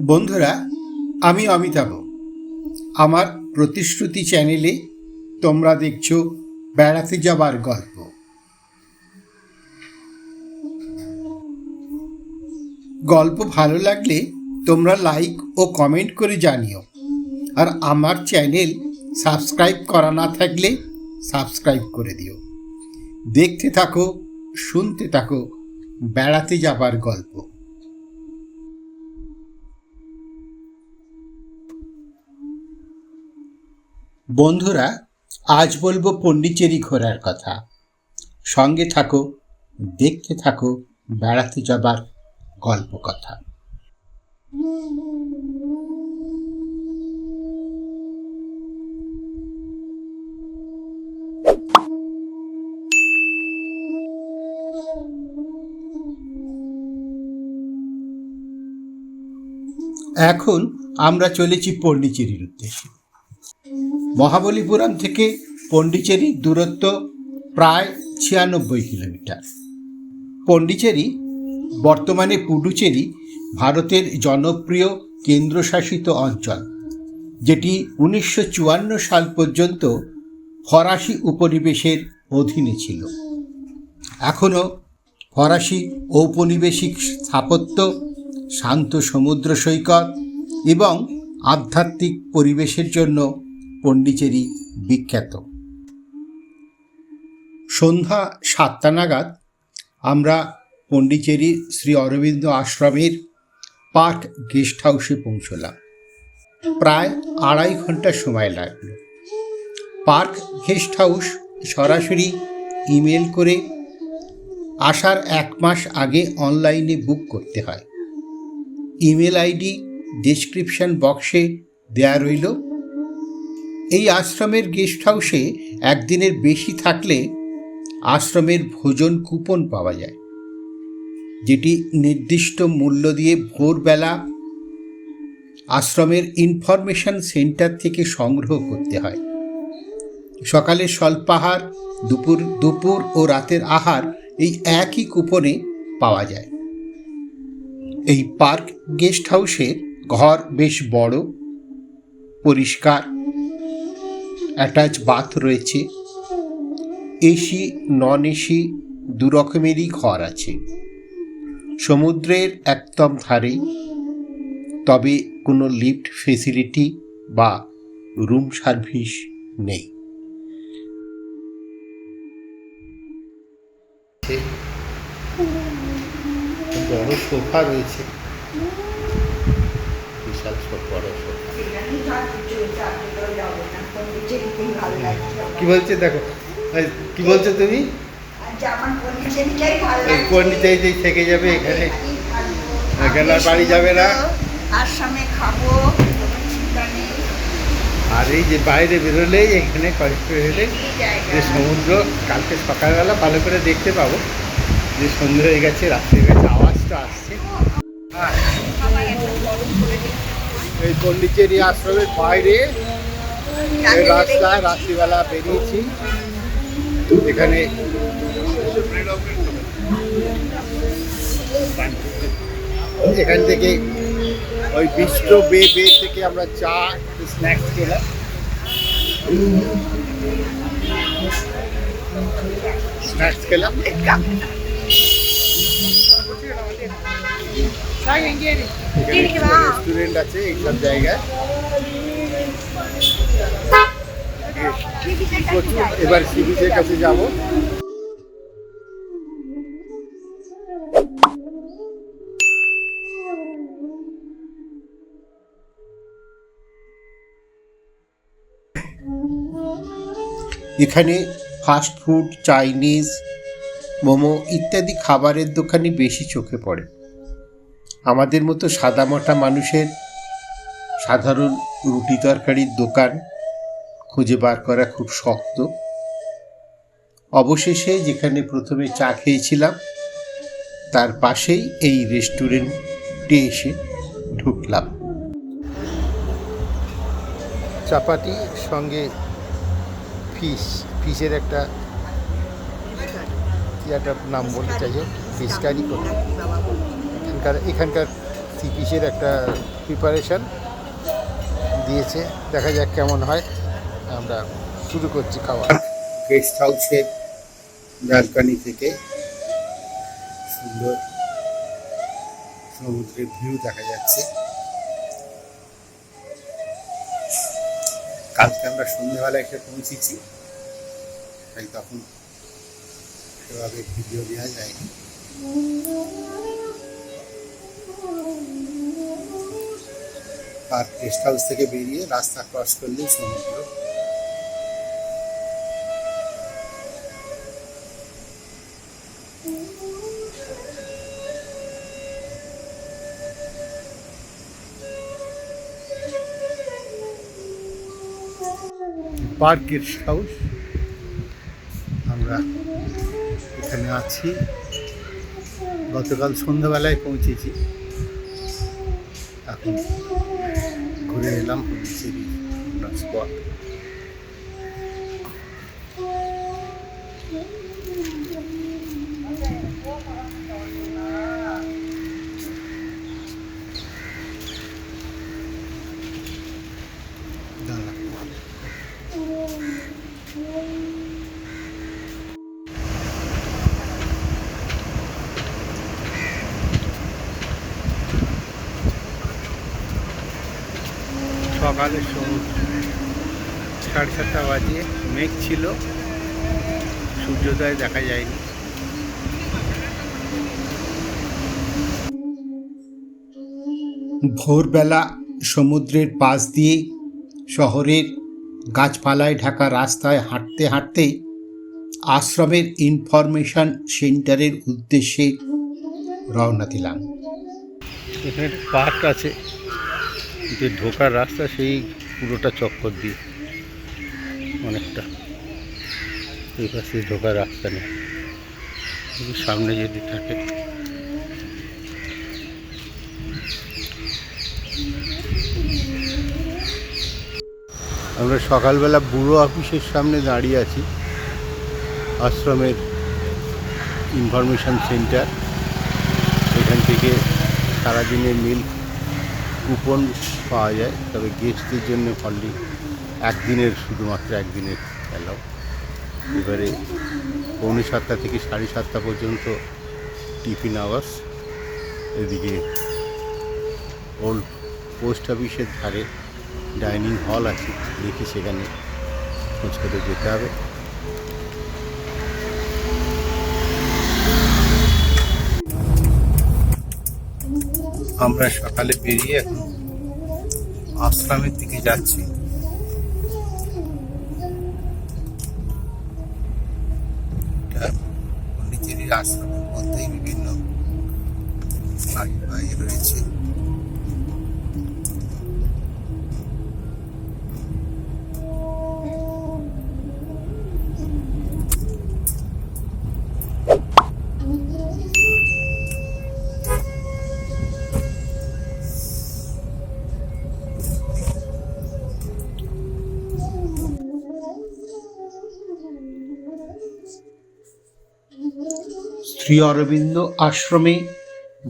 বন্ধুরা, আমি অমিতাভ। আমার প্রতিশ্রুতি চ্যানেলে তোমরা দেখছো বেড়াতে যাবার গল্প। গল্প ভালো লাগলে তোমরা লাইক ও কমেন্ট করে জানিও। আর আমার চ্যানেল সাবস্ক্রাইব করা না থাকলে সাবস্ক্রাইব করে দিও। দেখতে থাকো, শুনতে থাকো বেড়াতে যাবার গল্প। বন্ধুরা, আজ বলবো পন্ডিচেরি ঘোরার কথা। সঙ্গে থাকো, দেখতে থাকো বেড়াতে যাবার গল্প কথা। এখন আমরা চলেছি পন্ডিচেরির উদ্দেশ্যে। মহাবলীপুরম থেকে পন্ডিচেরির দূরত্ব প্রায় 96 কিলোমিটার। পন্ডিচেরি, বর্তমানে পুডুচেরি, ভারতের জনপ্রিয় কেন্দ্রশাসিত অঞ্চল, যেটি 1954 সাল পর্যন্ত ফরাসি উপনিবেশের অধীনে ছিল। এখনও ফরাসি ঔপনিবেশিক স্থাপত্য, শান্ত সমুদ্র সৈকত এবং আধ্যাত্মিক পরিবেশের জন্য পন্ডিচেরি বিখ্যাত। সন্ধ্যা 7টা নাগাদ আমরা পন্ডিচেরির শ্রী অরবিন্দ আশ্রমের পার্ক গেস্ট হাউসে পৌঁছলাম। প্রায় 2.5 ঘন্টা সময় লাগলো। পার্ক গেস্ট হাউস সরাসরি ইমেল করে আসার 1 মাস আগে অনলাইনে বুক করতে হয়। ইমেল আইডি ডেসক্রিপশন বক্সে দেয়া রইল। এই আশ্রমের গেস্ট হাউসে একদিনের বেশি থাকলে আশ্রমের ভোজন কুপন পাওয়া যায়, যেটি নির্দিষ্ট মূল্য দিয়ে ভোরবেলা আশ্রমের ইনফরমেশন সেন্টার থেকে সংগ্রহ করতে হয়। সকালে স্বল্পাহার, দুপুর ও রাতের আহার এই একই কুপনে পাওয়া যায়। এই পার্ক গেস্ট হাউসের ঘর বেশ বড়, পরিষ্কার, অ্যাটাচ বাথ রয়েছে। এসি, নন এসি দু রকমেরই ঘর আছে। সমুদ্রের একদম ধারে, তবে কোনো লিফট ফেসিলিটি বা রুম সার্ভিস নেই। বড় সোফা রয়েছে, বিশাল বড় সোফা। কি বলছে দেখো, কি বলছো তুমি? পন্ডিচেরি থেকে যাবে, এখানে এখানে আর বাড়ি যাবে না। আর এই যে বাইরে বেরোলেই এখানে বেরোলে যে সমুদ্র, কালকে সকালবেলা ভালো করে দেখতে পাবো যে সন্ধ্যে হয়ে গেছে, রাত্রি হয়ে গেছে, আওয়াজটা আসছে। এই পন্ডিচেরি আশ্রমের বাইরে রাস্তায় রাত্রিবেলা বেরিয়েছি। এখানে এখান থেকে ওই বিষ্ট্রো বে থেকে আমরা চা, স্ন্যাক্স খেলাম। রেস্টুরেন্ট আছে এইসব জায়গায়। এবার সি বিচের কাছে যাবো। এখানে ফাস্ট ফুড, চাইনিজ, মোমো ইত্যাদি খাবারের দোকানই বেশি চোখে পড়ে। আমাদের মতো সাদামাটা মানুষের সাধারণ রুটি তরকারির দোকান খুঁজে বার করা খুব শক্ত। অবশেষে যেখানে প্রথমে চা খেয়েছিলাম তার পাশেই এই রেস্টুরেন্টে এসে ঢুকলাম। চাপাতি সঙ্গে ফিশের একটা কি একটা নাম বলতে চাইছে, ফিশ কারি করে। এখানকার 3 পিসের একটা প্রিপারেশন দিয়েছে, দেখা যাক কেমন হয়। আমরা শুরু করছি খাওয়া। গেস্ট হাউসের ব্যালকনি থেকে সুন্দর সমুদ্রের ভিউ দেখা যাচ্ছে। কালকে আমরা সন্ধ্যেবেলা এসে পৌঁছেছি, তাই তখন সেভাবে ভিডিও নেওয়া যায়নি। আর গেস্ট হাউস থেকে বেরিয়ে রাস্তা ক্রস করলেই সমুদ্র। পার্ক গেস্ট হাউস, আমরা এখানে আছি। গতকাল সন্ধ্যাবেলায় পৌঁছেছি, এখন ঘুরে এলাম পন্ডিচেরি স্পট। সকালের সমুদ্র, 7:30 বাজে, মেঘ ছিল, সূর্যোদয় দেখা যায়নি। ভোরবেলা সমুদ্রের পাশ দিয়ে শহরের গাছপালায় ঢাকা রাস্তায় হাঁটতে হাঁটতে আশ্রমের ইনফরমেশন সেন্টারের উদ্দেশ্যে রওনা দিলাম। এখানে পার্ক আছে, যে ঢোকার রাস্তা সেই পুরোটা চক্কর দিয়ে অনেকটা, এই পাশে ঢোকার রাস্তা নেই, সামনে যদি থাকে। আমরা সকালবেলা ব্যুরো অফিসের সামনে দাঁড়িয়ে আছি, আশ্রমের ইনফরমেশন সেন্টার। এখান থেকে সারাদিনের মিল কুপন পাওয়া যায়, তবে গেস্টদের জন্য অনলি একদিনের, শুধুমাত্র একদিনের অ্যালাউ। এবারে 6:45 থেকে 7:30 পর্যন্ত টিফিন আওয়ার্স। এদিকে ওল্ড পোস্ট অফিসের ধারে ডাইনিং হল আছে, দেখি সেখানে খোঁজ করে যেতে হবে। আমরা সকালে বেরিয়ে এখন আশ্রমের দিকে যাচ্ছি। পন্ডিচেরির আশ্রমের মধ্যেই বিভিন্ন বাড়ি রয়েছে। শ্রী অরবিন্দ আশ্রমে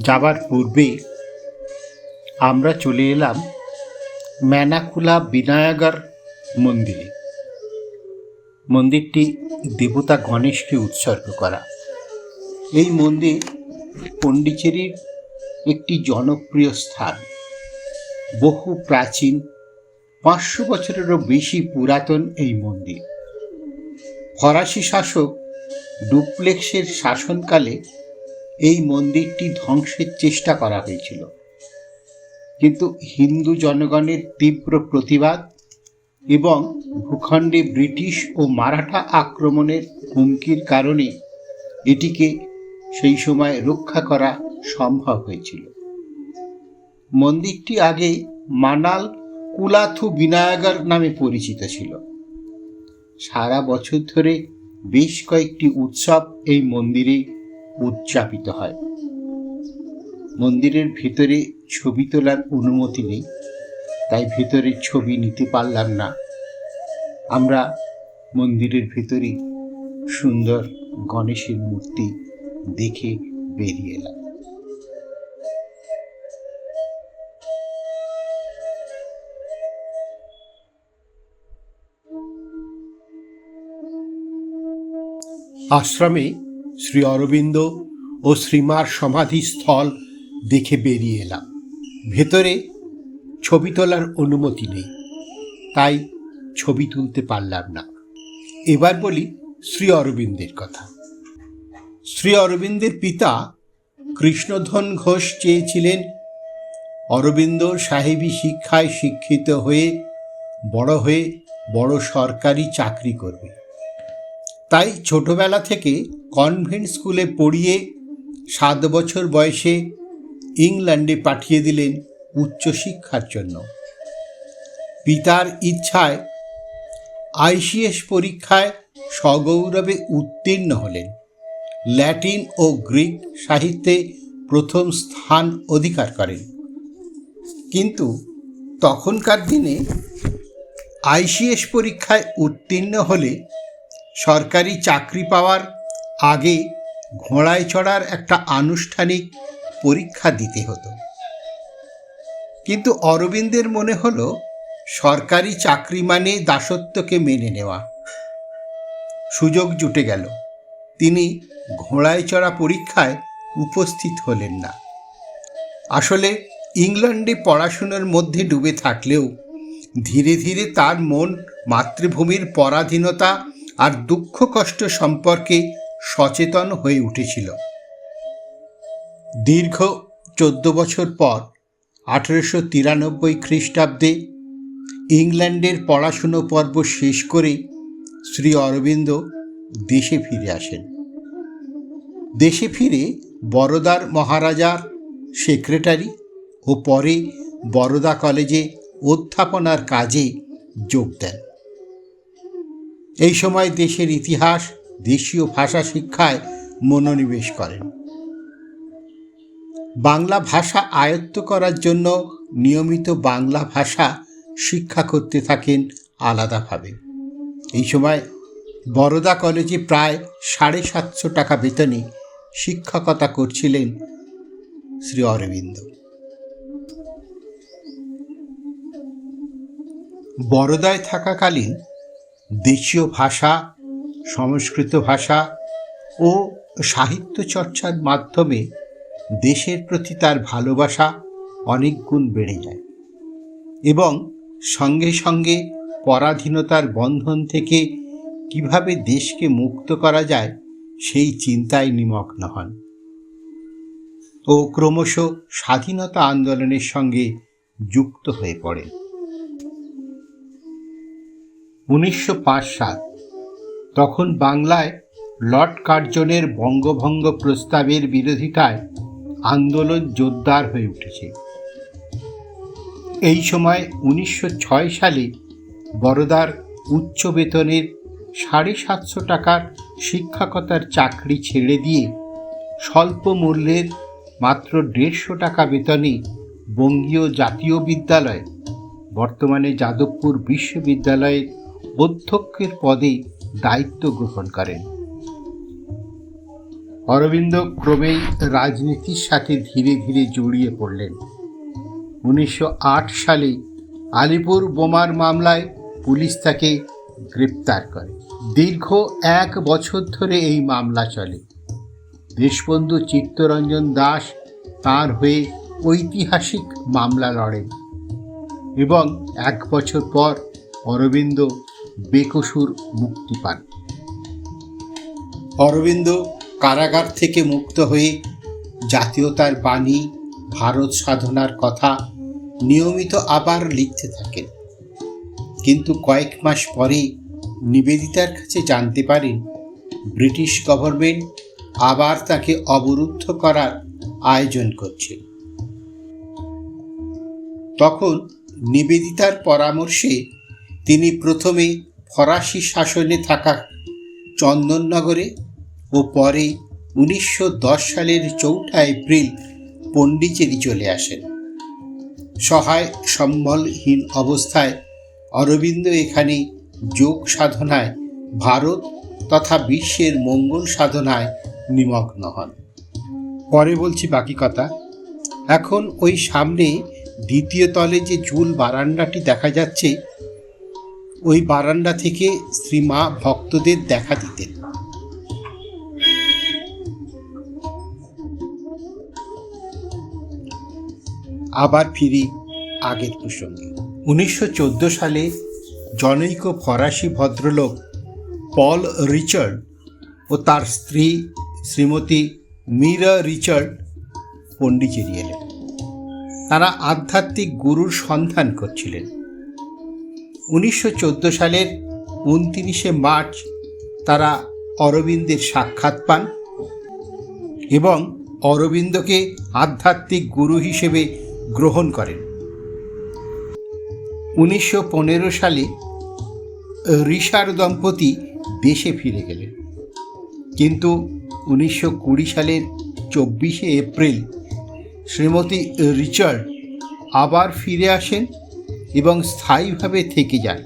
যাবার পূর্বে আমরা চলে এলাম ম্যানাকুলা বিনায়গার মন্দিরে। মন্দিরটি দেবতা গণেশকে উৎসর্গ করা। এই মন্দির পন্ডিচেরির একটি জনপ্রিয় স্থান। বহু প্রাচীন, 500 বছরেরও বেশি পুরাতন এই মন্দির। ফরাসি শাসক ডুপ্লেক্সের শাসনকালে এই মন্দিরটি ধ্বংসের চেষ্টা করা হয়েছিল, কিন্তু হিন্দু জনগণের তীব্র প্রতিবাদ এবং ভূখণ্ডে ব্রিটিশ ও মারাঠা আক্রমণের হুমকির কারণে এটিকে সেই সময় রক্ষা করা সম্ভব হয়েছিল। মন্দিরটি আগে মানাল কুলাথু বিনায়গার নামে পরিচিত ছিল। সারা বছর ধরে বেশ কয়েকটি উৎসব এই মন্দিরে উদযাপিত হয়। মন্দিরের ভেতরে ছবি তোলার অনুমতি নেই, তাই ভেতরের ছবি নিতে পারলাম না। আমরা মন্দিরের ভেতরে সুন্দর গণেশের মূর্তি দেখে বেরিয়ে এলাম। আশ্রমে শ্রী অরবিন্দ ও শ্রীমার সমাধিস্থল দেখে বেরিয়ে এলাম। ভেতরে ছবি তোলার অনুমতি নেই, তাই ছবি তুলতে পারলাম না। এবার বলি শ্রী অরবিন্দের কথা। শ্রী অরবিন্দের পিতা কৃষ্ণধন ঘোষ চেয়েছিলেন অরবিন্দ সাহেবী শিক্ষায় শিক্ষিত হয়ে বড় সরকারি চাকরি করবে। তাই ছোটবেলা থেকে কনভেন্ট স্কুলে পড়িয়ে 7 বছর বয়সে ইংল্যান্ডে পাঠিয়ে দিলেন উচ্চশিক্ষার জন্য। পিতার ইচ্ছায় ICS পরীক্ষায় সগৌরবে উত্তীর্ণ হলেন। ল্যাটিন ও গ্রিক সাহিত্যে প্রথম স্থান অধিকার করেন। কিন্তু তখনকার দিনে ICS পরীক্ষায় উত্তীর্ণ হলে সরকারি চাকরি পাওয়ার আগে ঘোড়ায় চড়ার একটা আনুষ্ঠানিক পরীক্ষা দিতে হতো। কিন্তু অরবিন্দের মনে হলো সরকারি চাকরি মানে দাসত্বকে মেনে নেওয়া। সুযোগ জুটে গেল। তিনি ঘোড়ায় চড়া পরীক্ষায় উপস্থিত হলেন না। আসলে ইংল্যান্ডে পড়াশোনার মধ্যে ডুবে থাকলেও ধীরে ধীরে তার মন মাতৃভূমির পরাধীনতা আর দুঃখ কষ্ট সম্পর্কে সচেতন হয়ে উঠেছিল। দীর্ঘ 14 বছর পর 1893 খ্রিস্টাব্দে ইংল্যান্ডের পড়াশুনো পর্ব শেষ করে শ্রী অরবিন্দ দেশে ফিরে আসেন। দেশে ফিরে বরোদার মহারাজার সেক্রেটারি ও পরে বরোদা কলেজে অধ্যাপনার কাজে যোগ দেন। এই সময় দেশের ইতিহাস, দেশীয় ভাষা শিক্ষায় মনোনিবেশ করেন। বাংলা ভাষা আয়ত্ত করার জন্য নিয়মিত বাংলা ভাষা শিক্ষা করতে থাকেন আলাদাভাবে। এই সময় বরোদা কলেজে প্রায় 750 টাকা বেতনে শিক্ষকতা করছিলেন শ্রী অরবিন্দ। বরোদায় থাকাকালীন দেশীয় ভাষা, সংস্কৃত ভাষা ও সাহিত্য চর্চার মাধ্যমে দেশের প্রতি তার ভালোবাসা অনেক গুণ বেড়ে যায় এবং সঙ্গে সঙ্গে পরাধীনতার বন্ধন থেকে কিভাবে দেশকে মুক্ত করা যায় সেই চিন্তায় নিমগ্ন হন ও ক্রমশ স্বাধীনতা আন্দোলনের সঙ্গে যুক্ত হয়ে পড়েন। 1905 সাল, তখন বাংলায় লর্ড কার্জনের বঙ্গভঙ্গ প্রস্তাবের বিরোধিতায় আন্দোলন জোরদার হয়ে উঠেছে। এই সময় 1906 সালে বরোদার উচ্চ বেতনের 750 টাকার শিক্ষকতার চাকরি ছেড়ে দিয়ে স্বল্প মূল্যের মাত্র 150 টাকা বেতনে বঙ্গীয় জাতীয় বিদ্যালয়, বর্তমানে যাদবপুর বিশ্ববিদ্যালয়ের অধ্যক্ষের পদে দায়িত্ব গ্রহণ করেন। অরবিন্দ ক্রমেই রাজনীতির সাথে ধীরে ধীরে জড়িয়ে পড়লেন। 1908 সালে আলিপুর বোমার মামলায় পুলিশ তাকে গ্রেপ্তার করে। দীর্ঘ 1 বছর ধরে এই মামলা চলে। দেশবন্ধু চিত্তরঞ্জন দাস তাঁর হয়ে ঐতিহাসিক মামলা লড়েন এবং 1 বছর পর অরবিন্দ বেকসুর মুক্তি পান। অরবিন্দ কারাগার থেকে মুক্ত হয়ে জাতীয়তার বাণী, ভারত সাধনার কথা নিয়মিত আবার লিখতে থাকেন। কিন্তু কয়েক মাস পরে নিবেদিতার কাছে জানতে পারেন ব্রিটিশ গভর্নমেন্ট আবার তাকে অবরুদ্ধ করার আয়োজন করছে। তখন নিবেদিতার পরামর্শে তিনি প্রথমে ফরাসি শাসনে থাকা চন্দননগরে ও পরে 1910 সালের 4 এপ্রিল পণ্ডিচেরি চলে আসেন। সহায় সম্বলহীন অবস্থায় অরবিন্দ এখানে যোগ সাধনায়, ভারত তথা বিশ্বের মঙ্গল সাধনায় নিমগ্ন হন। পরে বলছি বাকি কথা। এখন ওই সামনে দ্বিতীয় তলে যে ঝুল বারান্দাটি দেখা যাচ্ছে, ওই বারান্দা থেকে শ্রীমা ভক্তদের দেখা দিতেন। আবার ফিরি আগের প্রসঙ্গে। 1914 সালে জনৈক ফরাসি ভদ্রলোক পল রিচার্ড ও তার স্ত্রী শ্রীমতী মীরা রিচার্ড পণ্ডিচেরি এলেন। তারা আধ্যাত্মিক গুরুর সন্ধান করছিলেন। 1914 সালের 29শে মার্চ তারা অরবিন্দের সাক্ষাৎ পান এবং অরবিন্দকে আধ্যাত্মিক গুরু হিসেবে গ্রহণ করেন। 1915 সালে রিশার দম্পতি দেশে ফিরে গেলেন, কিন্তু 1920 সালের 24শে এপ্রিল শ্রীমতী রিচার্ড আবার ফিরে আসেন এবং স্থায়ীভাবে থেকে যান।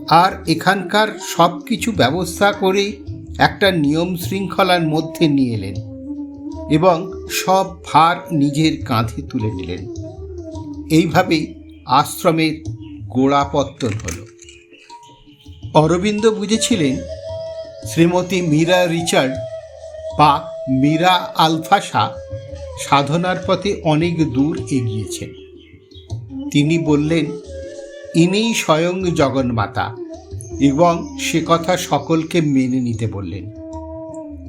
আর এখানকার সব কিছু ব্যবস্থা করে একটা নিয়ম শৃঙ্খলার মধ্যে নিয়ে এলেন এবং সব ভার নিজের কাঁধে তুলে নিলেন। এইভাবেই আশ্রমের গোড়াপত্তন হল। অরবিন্দ বুঝেছিলেন শ্রীমতী মীরা রিচার্ড বা মীরা আলফাসা সাধনার পথে অনেক দূর এগিয়েছেন। তিনি বললেন, ইনিই স্বয়ং জগন্মাতা, এবং সে কথা সকলকে মেনে নিতে বললেন।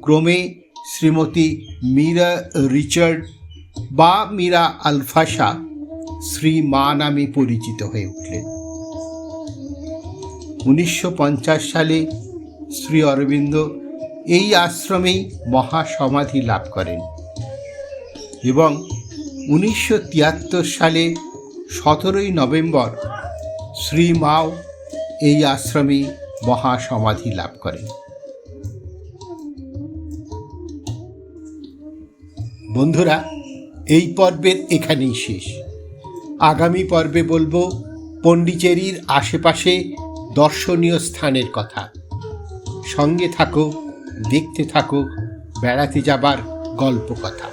ক্রমে শ্রীমতী মীরা রিচার্ড বা মীরা আলফাসা শ্রী মা নামে পরিচিত হয়ে উঠলেন। 1950 সালে শ্রী অরবিন্দ এই আশ্রমেই মহাসমাধি লাভ করেন এবং 1973 সালে 17ই নভেম্বর শ্রী মাও এই আশ্রমে মহাসমাধি লাভ করেন। বন্ধুরা, এই পর্বের এখানেই শেষ। আগামী পর্বে বলবো পণ্ডিচেরির আশেপাশে দর্শনীয় স্থানের কথা। সঙ্গে থাকো, দেখতে থাকো বেড়াতে যাবার গল্প কথা।